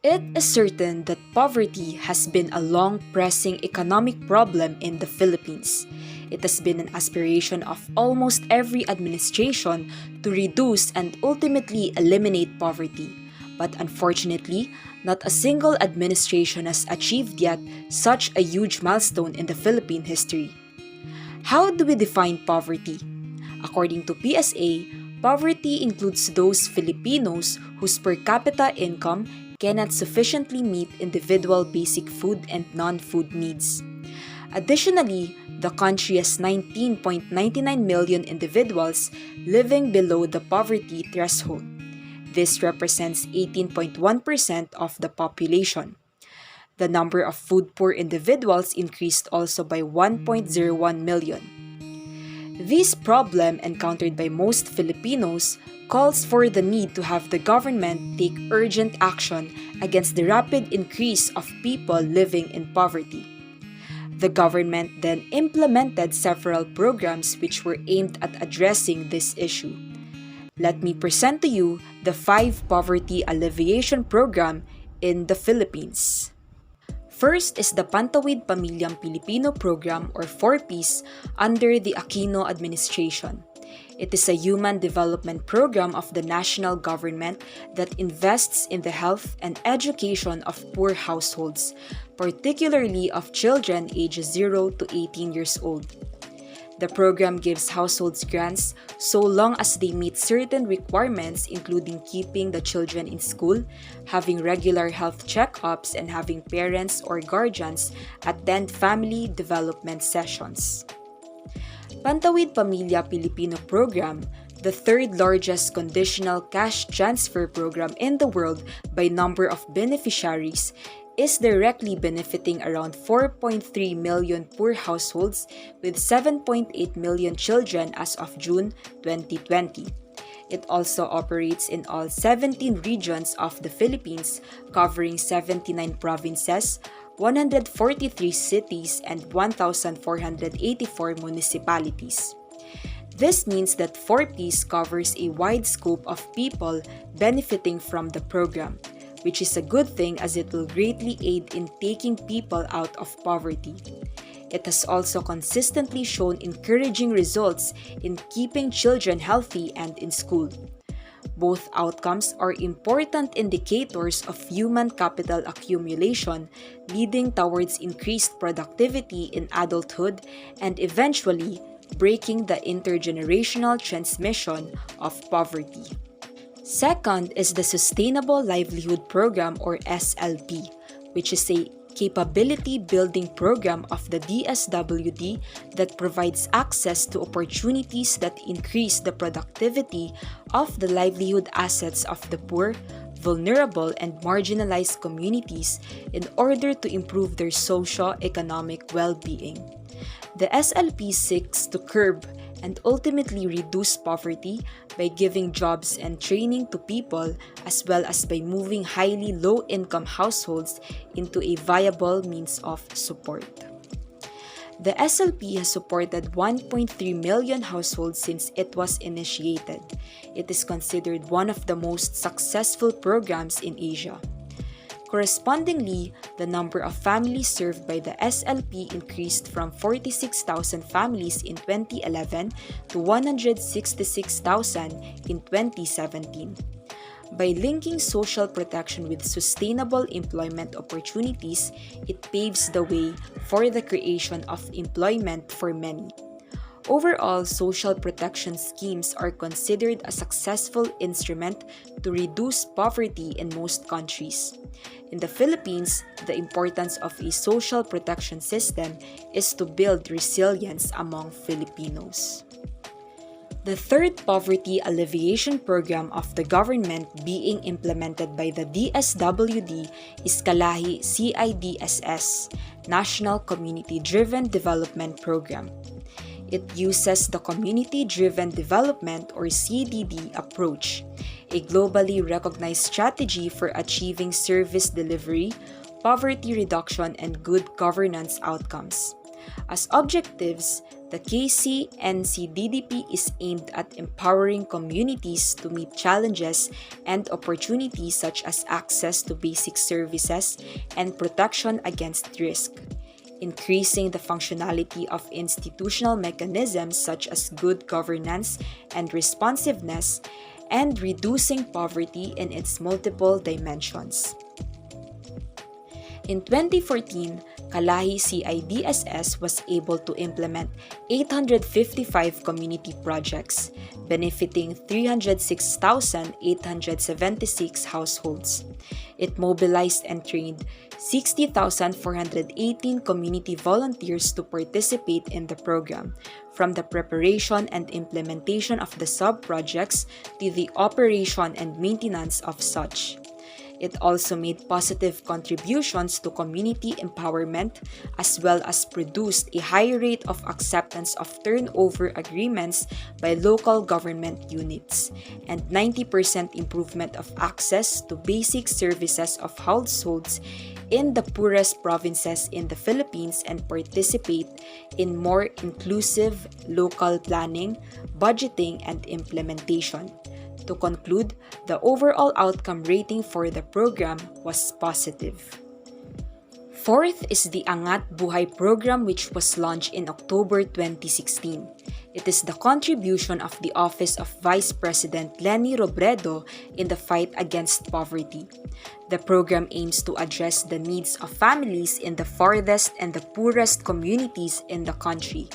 It is certain that poverty has been a long pressing economic problem in the Philippines. It has been an aspiration of almost every administration to reduce and ultimately eliminate poverty. But unfortunately, not a single administration has achieved yet such a huge milestone in the Philippine history. How do we define poverty? According to PSA, poverty includes those Filipinos whose per capita income cannot sufficiently meet individual basic food and non-food needs. Additionally, the country has 19.99 million individuals living below the poverty threshold. This represents 18.1% of the population. The number of food poor individuals increased also by 1.01 million. This problem, encountered by most Filipinos, calls for the need to have the government take urgent action against the rapid increase of people living in poverty. The government then implemented several programs which were aimed at addressing this issue. Let me present to you the 5 Poverty Alleviation Program in the Philippines. First is the Pantawid Pamilyang Pilipino Program or 4Ps under the Aquino administration. It is a human development program of the national government that invests in the health and education of poor households, particularly of children ages 0 to 18 years old. The program gives households grants so long as they meet certain requirements, including keeping the children in school, having regular health checkups, and having parents or guardians attend family development sessions. Pantawid Pamilya Pilipino Program, the third largest conditional cash transfer program in the world by number of beneficiaries, is directly benefiting around 4.3 million poor households with 7.8 million children as of June 2020. It also operates in all 17 regions of the Philippines, covering 79 provinces, 143 cities, and 1,484 municipalities. This means that 4Ps covers a wide scope of people benefiting from the program, which is a good thing as it will greatly aid in taking people out of poverty. It has also consistently shown encouraging results in keeping children healthy and in school. Both outcomes are important indicators of human capital accumulation, leading towards increased productivity in adulthood and eventually breaking the intergenerational transmission of poverty. Second is the Sustainable Livelihood Program or SLP, which is a capability building program of the DSWD that provides access to opportunities that increase the productivity of the livelihood assets of the poor, vulnerable, and marginalized communities in order to improve their socio-economic well-being. The SLP seeks to curb and ultimately reduce poverty by giving jobs and training to people as well as by moving highly low-income households into a viable means of support. The SLP has supported 1.3 million households since it was initiated. It is considered one of the most successful programs in Asia. Correspondingly, the number of families served by the SLP increased from 46,000 families in 2011 to 166,000 in 2017. By linking social protection with sustainable employment opportunities, it paves the way for the creation of employment for many. Overall, social protection schemes are considered a successful instrument to reduce poverty in most countries. In the Philippines, the importance of a social protection system is to build resilience among Filipinos. The third poverty alleviation program of the government being implemented by the DSWD is Kalahi CIDSS, National Community Driven Development Program. It uses the Community-Driven Development or CDD approach, a globally recognized strategy for achieving service delivery, poverty reduction, and good governance outcomes. As objectives, the KCNCDDP is aimed at empowering communities to meet challenges and opportunities such as access to basic services and protection against risk, increasing the functionality of institutional mechanisms such as good governance and responsiveness, and reducing poverty in its multiple dimensions. In 2014, Kalahi CIDSS was able to implement 855 community projects, benefiting 306,876 households. It mobilized and trained 60,418 community volunteers to participate in the program, from the preparation and implementation of the sub-projects to the operation and maintenance of such. It also made positive contributions to community empowerment, as well as produced a high rate of acceptance of turnover agreements by local government units, and 90% improvement of access to basic services of households in the poorest provinces in the Philippines, and participate in more inclusive local planning, budgeting, and implementation. To conclude, the overall outcome rating for the program was positive. Fourth is the Angat Buhay program, which was launched in October 2016. It is the contribution of the Office of Vice President Lenny Robredo in the fight against poverty. The program aims to address the needs of families in the farthest and the poorest communities in the country.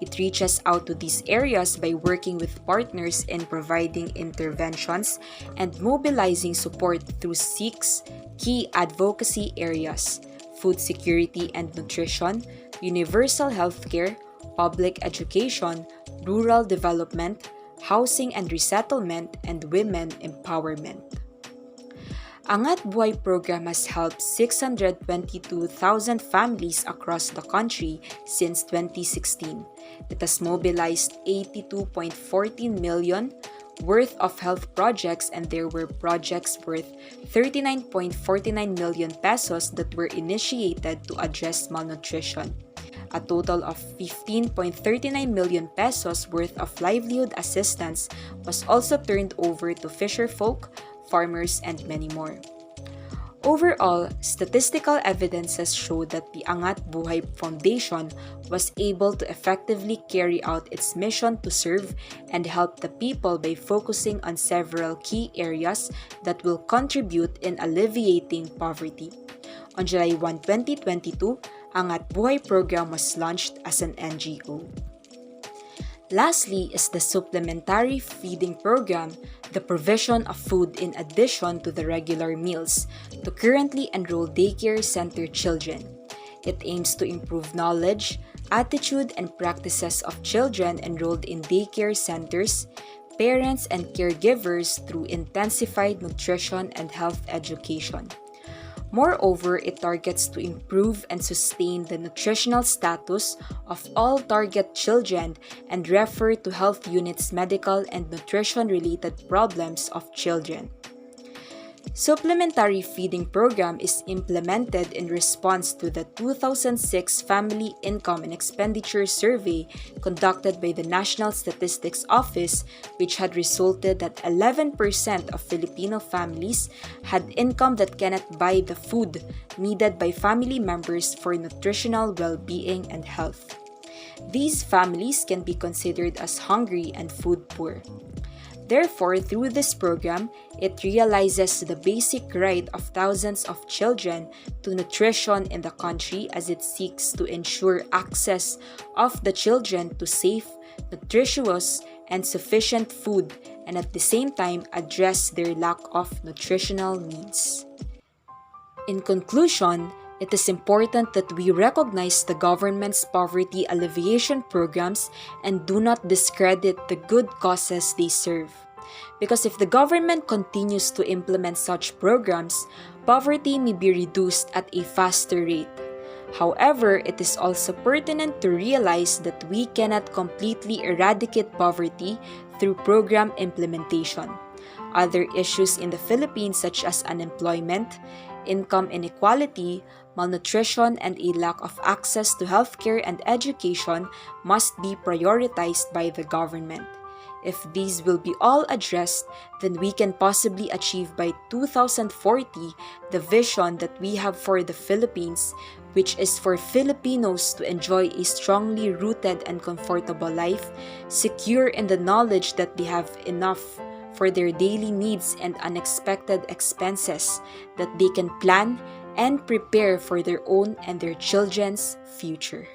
It reaches out to these areas by working with partners in providing interventions and mobilizing support through 6 key advocacy areas: food security and nutrition, universal healthcare, public education, rural development, housing and resettlement, and women empowerment. Angat Buhay program has helped 622,000 families across the country since 2016. It has mobilized 82.14 million worth of health projects, and there were projects worth 39.49 million pesos that were initiated to address malnutrition. A total of 15.39 million pesos worth of livelihood assistance was also turned over to fisherfolk, farmers, and many more. Overall, statistical evidences show that the Angat Buhay Foundation was able to effectively carry out its mission to serve and help the people by focusing on several key areas that will contribute in alleviating poverty. On July 1, 2022, Angat Buhay program was launched as an NGO. Lastly is the supplementary feeding program, the provision of food in addition to the regular meals to currently enrolled daycare center children. It aims to improve knowledge, attitude, and practices of children enrolled in daycare centers, parents, and caregivers through intensified nutrition and health education. Moreover, it targets to improve and sustain the nutritional status of all target children and refer to health units' medical and nutrition-related problems of children. Supplementary feeding program is implemented in response to the 2006 Family Income and Expenditure Survey conducted by the National Statistics Office, which had resulted that 11% of Filipino families had income that cannot buy the food needed by family members for nutritional well-being and health. These families can be considered as hungry and food poor. Therefore, through this program, it realizes the basic right of thousands of children to nutrition in the country, as it seeks to ensure access of the children to safe, nutritious, and sufficient food, and at the same time address their lack of nutritional needs. In conclusion, it is important that we recognize the government's poverty alleviation programs and do not discredit the good causes they serve. Because if the government continues to implement such programs, poverty may be reduced at a faster rate. However, it is also pertinent to realize that we cannot completely eradicate poverty through program implementation. Other issues in the Philippines, such as unemployment, Income inequality, malnutrition, and a lack of access to healthcare and education must be prioritized by the government. If these will be all addressed, then we can possibly achieve by 2040 the vision that we have for the Philippines, which is for Filipinos to enjoy a strongly rooted and comfortable life, secure in the knowledge that they have enough for their daily needs and unexpected expenses, that they can plan and prepare for their own and their children's future.